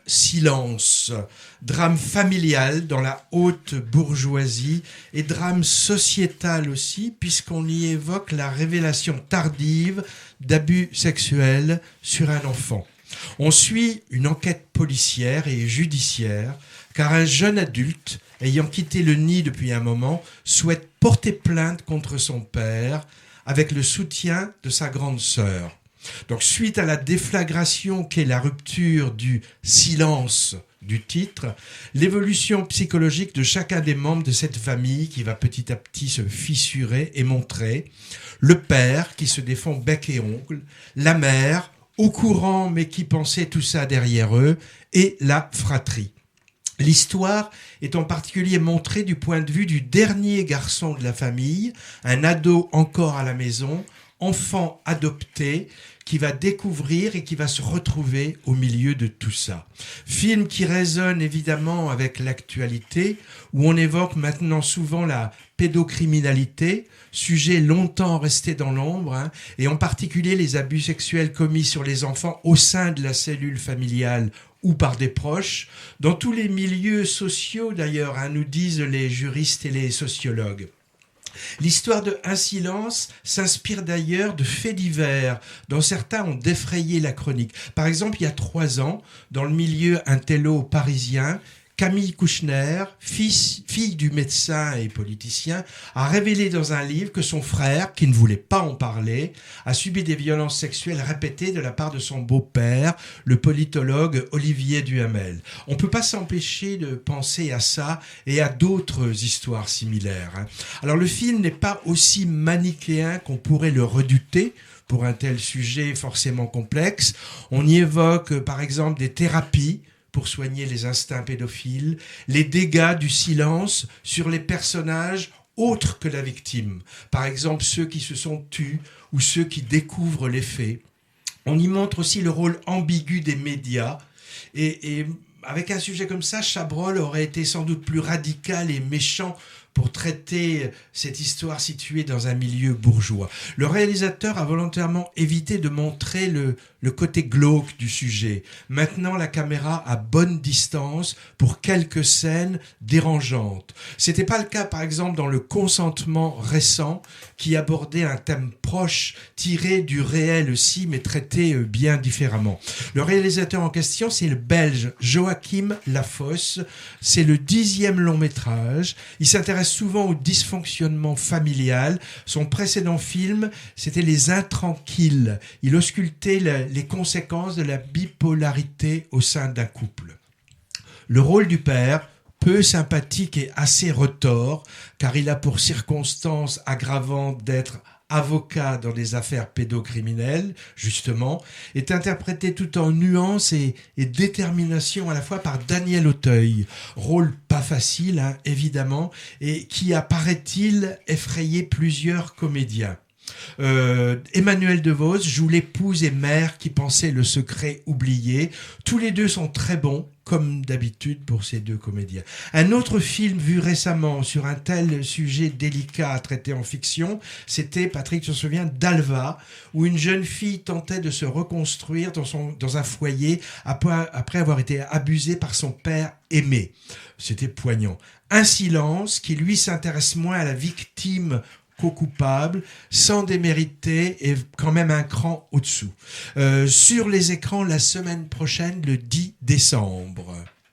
Silence, drame familial dans la haute bourgeoisie et drame sociétal aussi, puisqu'on y évoque la révélation tardive d'abus sexuels sur un enfant. On suit une enquête policière et judiciaire, car un jeune adulte, ayant quitté le nid depuis un moment, souhaite porter plainte contre son père avec le soutien de sa grande sœur. Donc, suite à la déflagration qu'est la rupture du silence du titre, l'évolution psychologique de chacun des membres de cette famille qui va petit à petit se fissurer et montrer le père qui se défend bec et ongle, la mère au courant mais qui pensait tout ça derrière eux et la fratrie. L'histoire est en particulier montrée du point de vue du dernier garçon de la famille, un ado encore à la maison, enfant adopté, qui va découvrir et qui va se retrouver au milieu de tout ça. Film qui résonne évidemment avec l'actualité, où on évoque maintenant souvent la pédocriminalité, sujet longtemps resté dans l'ombre, et en particulier les abus sexuels commis sur les enfants au sein de la cellule familiale ou par des proches, dans tous les milieux sociaux d'ailleurs, nous disent les juristes et les sociologues. L'histoire de Un silence s'inspire d'ailleurs de faits divers, dont certains ont défrayé la chronique. Par exemple, il y a 3 ans, dans le milieu intello parisien, Camille Kouchner, fille du médecin et politicien, a révélé dans un livre que son frère, qui ne voulait pas en parler, a subi des violences sexuelles répétées de la part de son beau-père, le politologue Olivier Duhamel. On ne peut pas s'empêcher de penser à ça et à d'autres histoires similaires. Alors le film n'est pas aussi manichéen qu'on pourrait le redouter pour un tel sujet forcément complexe. On y évoque par exemple des thérapies pour soigner les instincts pédophiles, les dégâts du silence sur les personnages autres que la victime. Par exemple, ceux qui se sont tus ou ceux qui découvrent les faits. On y montre aussi le rôle ambigu des médias. Et avec un sujet comme ça, Chabrol aurait été sans doute plus radical et méchant pour traiter cette histoire située dans un milieu bourgeois. Le réalisateur a volontairement évité de montrer le côté glauque du sujet, maintenant la caméra à bonne distance pour quelques scènes dérangeantes. C'était pas le cas par exemple dans Le Consentement récent qui abordait un thème proche, tiré du réel aussi, mais traité bien différemment. Le réalisateur en question, c'est le Belge Joachim Lafosse. C'est le 10e long métrage. Il s'intéresse souvent au dysfonctionnement familial. Son précédent film, c'était Les Intranquilles. Il auscultait les conséquences de la bipolarité au sein d'un couple. Le rôle du père, peu sympathique et assez retors, car il a pour circonstance aggravante d'être avocat dans des affaires pédocriminelles, justement, est interprété tout en nuance et détermination à la fois par Daniel Auteuil. Rôle pas facile, évidemment, et qui a, paraît-il, effrayé plusieurs comédiens. Emmanuel DeVos joue l'épouse et mère qui pensait le secret oublié. Tous les deux sont très bons, comme d'habitude pour ces deux comédiens. Un autre film vu récemment sur un tel sujet délicat à traiter en fiction, c'était, Patrick se souvient, Dalva, où une jeune fille tentait de se reconstruire dans un foyer après avoir été abusée par son père aimé. C'était poignant. Un silence qui, lui, s'intéresse moins à la victime qu'au coupable, sans démériter et quand même un cran au-dessous. Sur les écrans la semaine prochaine, le 10 décembre.